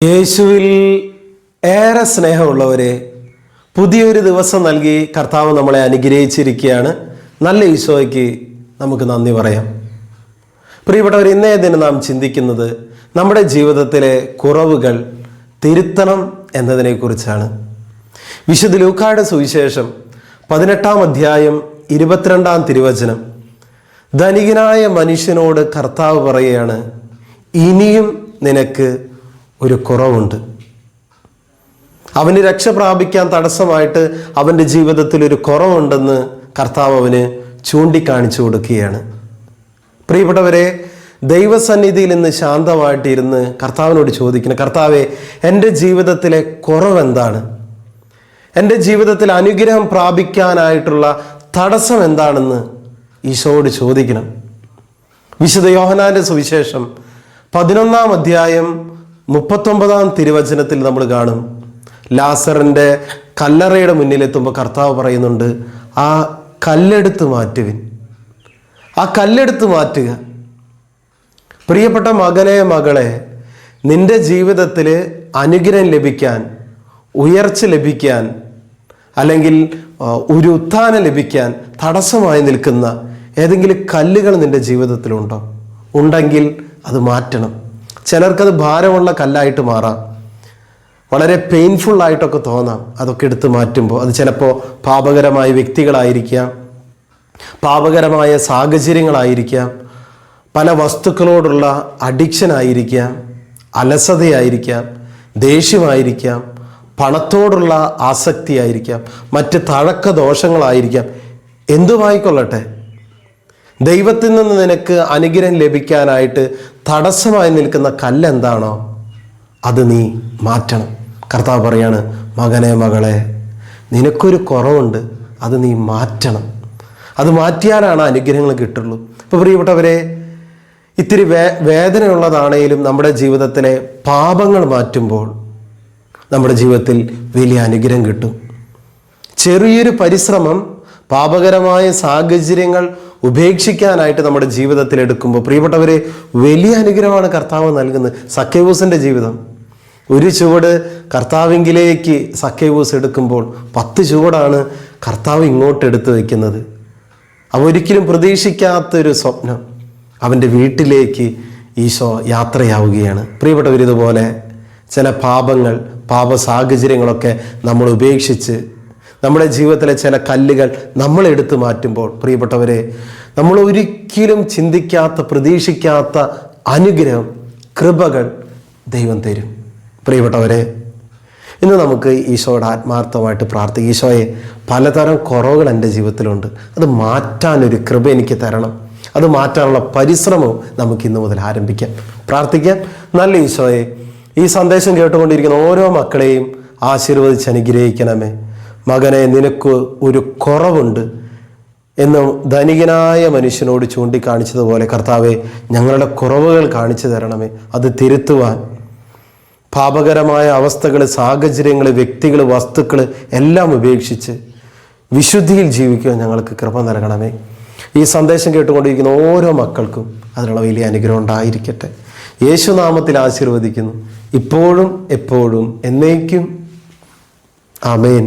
യേശുവിൽ ഏറെ സ്നേഹമുള്ളവരെ, പുതിയൊരു ദിവസം നൽകി കർത്താവ് നമ്മളെ അനുഗ്രഹിച്ചിരിക്കുകയാണ്. നല്ല ഈശോയ്ക്ക് നമുക്ക് നന്ദി പറയാം. പ്രിയപ്പെട്ടവർ, ഇന്നേ ദിനം നാം ചിന്തിക്കുന്നത് നമ്മുടെ ജീവിതത്തിലെ കുറവുകൾ തിരുത്തണം എന്നതിനെക്കുറിച്ചാണ്. വിശുദ്ധ ലൂക്കായുടെ സുവിശേഷം 18-ാം അധ്യായം 22-ാം തിരുവചനം. ധനികനായ മനുഷ്യനോട് കർത്താവ് പറയുകയാണ്, ഇനിയും നിനക്ക് ഒരു കുറവുണ്ട്. അവന് രക്ഷ പ്രാപിക്കാൻ തടസ്സമായിട്ട് അവൻ്റെ ജീവിതത്തിൽ ഒരു കുറവുണ്ടെന്ന് കർത്താവ് അവന് ചൂണ്ടിക്കാണിച്ചു കൊടുക്കുകയാണ്. പ്രിയപ്പെട്ടവരെ, ദൈവസന്നിധിയിൽ നിന്ന് ശാന്തമായിട്ടിരുന്ന് കർത്താവിനോട് ചോദിക്കണം, കർത്താവെ, എൻ്റെ ജീവിതത്തിലെ കുറവെന്താണ്? എൻ്റെ ജീവിതത്തിൽ അനുഗ്രഹം പ്രാപിക്കാനായിട്ടുള്ള തടസ്സം എന്താണെന്ന് ഈശോയോട് ചോദിക്കണം. വിശുദ്ധ യോഹന്നാന്റെ സുവിശേഷം 11-ാം അധ്യായം 39-ാം തിരുവചനത്തിൽ നമ്മൾ കാണും, ലാസറിൻ്റെ കല്ലറയുടെ മുന്നിലെത്തുമ്പോൾ കർത്താവ് പറയുന്നുണ്ട്, ആ കല്ലെടുത്ത് മാറ്റുവിൻ, ആ കല്ലെടുത്ത് മാറ്റുക. പ്രിയപ്പെട്ട മകനെ, മകളെ, നിന്റെ ജീവിതത്തിൽ അനുഗ്രഹം ലഭിക്കാൻ, ഉയർച്ച ലഭിക്കാൻ, അല്ലെങ്കിൽ ഒരു ഉത്ഥാനം ലഭിക്കാൻ തടസ്സമായി നിൽക്കുന്ന ഏതെങ്കിലും കല്ലുകൾ നിന്റെ ജീവിതത്തിലുണ്ടോ? ഉണ്ടെങ്കിൽ അത് മാറ്റണം. ചിലർക്കത് ഭാരമുള്ള കല്ലായിട്ട് മാറാം, വളരെ പെയിൻഫുള്ളായിട്ടൊക്കെ തോന്നാം. അതൊക്കെ എടുത്ത് മാറ്റുമ്പോൾ അത് ചിലപ്പോൾ പാപകരമായ വ്യക്തികളായിരിക്കാം, പാപകരമായ സാഹചര്യങ്ങളായിരിക്കാം, പല വസ്തുക്കളോടുള്ള അഡിക്ഷൻ ആയിരിക്കാം, അലസതയായിരിക്കാം, ദേഷ്യമായിരിക്കാം, പണത്തോടുള്ള ആസക്തിയായിരിക്കാം, മറ്റ് തഴക്ക ദോഷങ്ങളായിരിക്കാം. എന്തുമായിക്കൊള്ളട്ടെ, ദൈവത്തിൽ നിന്ന് നിനക്ക് അനുഗ്രഹം ലഭിക്കാനായിട്ട് തടസ്സമായി നിൽക്കുന്ന കല്ലെന്താണോ അത് നീ മാറ്റണം. കർത്താവ് പറയാണ്, മകനെ, മകളെ, നിനക്കൊരു കുറവുണ്ട്, അത് നീ മാറ്റണം. അത് മാറ്റിയാലാണ് അനുഗ്രഹങ്ങൾ കിട്ടുള്ളൂ. ഇപ്പോൾ പ്രിയപ്പെട്ടവരെ, ഇത്തിരി വേദനയുള്ളതാണേലും നമ്മുടെ ജീവിതത്തിലെ പാപങ്ങൾ മാറ്റുമ്പോൾ നമ്മുടെ ജീവിതത്തിൽ വലിയ അനുഗ്രഹം കിട്ടും. ചെറിയൊരു പരിശ്രമം പാപകരമായ സാഹചര്യങ്ങൾ ഉപേക്ഷിക്കാനായിട്ട് നമ്മുടെ ജീവിതത്തിൽ എടുക്കുമ്പോൾ പ്രിയപ്പെട്ടവരെ, വലിയ അനുഗ്രഹമാണ് കർത്താവ് നൽകുന്നത്. സക്കേവൂസിൻ്റെ ജീവിതം, ഒരു ചുവട് കർത്താവിങ്കിലേക്ക് സക്കേവൂസ് എടുക്കുമ്പോൾ 10 ചുവടാണ് കർത്താവ് ഇങ്ങോട്ട് എടുത്തു വയ്ക്കുന്നത്. അവരൊരിക്കലും പ്രതീക്ഷിക്കാത്തൊരു സ്വപ്നം, അവൻ്റെ വീട്ടിലേക്ക് ഈശോ യാത്രയാവുകയാണ്. പ്രിയപ്പെട്ടവരിതുപോലെ ചില പാപങ്ങൾ, പാപ സാഹചര്യങ്ങളൊക്കെ നമ്മൾ ഉപേക്ഷിച്ച് നമ്മുടെ ജീവിതത്തിലെ ചില കല്ലുകൾ നമ്മൾ എടുത്തു മാറ്റുമ്പോൾ പ്രിയപ്പെട്ടവരെ, നമ്മൾ ഒരിക്കലും ചിന്തിക്കാത്ത, പ്രതീക്ഷിക്കാത്ത അനുഗ്രഹം, കൃപകൾ ദൈവം തരും. പ്രിയപ്പെട്ടവരെ, ഇന്ന് നമുക്ക് ഈശോയോട് ആത്മാർത്ഥമായിട്ട് പ്രാർത്ഥിക്കാം. ഈശോയെ, പലതരം കുറവുകൾ എൻ്റെ ജീവിതത്തിലുണ്ട്, അത് മാറ്റാനൊരു കൃപ എനിക്ക് തരണം. അത് മാറ്റാനുള്ള പരിശ്രമവും നമുക്ക് ഇന്ന് മുതൽ ആരംഭിക്കാം, പ്രാർത്ഥിക്കാം. നല്ല ഈശോയെ, ഈ സന്ദേശം കേട്ടുകൊണ്ടിരിക്കുന്ന ഓരോ മക്കളെയും ആശീർവദിച്ച് അനുഗ്രഹിക്കണമേ. മകനെ, നിനക്ക് ഒരു കുറവുണ്ട് എന്ന് ധനികനായ മനുഷ്യനോട് ചൂണ്ടിക്കാണിച്ചതുപോലെ കർത്താവെ, ഞങ്ങളുടെ കുറവുകൾ കാണിച്ചു തരണമേ. അത് തിരുത്തുവാൻ, പാപകരമായ അവസ്ഥകൾ, സാഹചര്യങ്ങൾ, വ്യക്തികൾ, വസ്തുക്കൾ എല്ലാം ഉപേക്ഷിച്ച് വിശുദ്ധിയിൽ ജീവിക്കുവാൻ ഞങ്ങൾക്ക് കൃപ നൽകണമേ. ഈ സന്ദേശം കേട്ടുകൊണ്ടിരിക്കുന്ന ഓരോ മക്കൾക്കും അതിനുള്ള വലിയ അനുഗ്രഹം ഉണ്ടായിരിക്കട്ടെ. യേശുനാമത്തിൽ ആശീർവദിക്കുന്നു, ഇപ്പോഴും എപ്പോഴും എന്നേക്കും. ആമേൻ.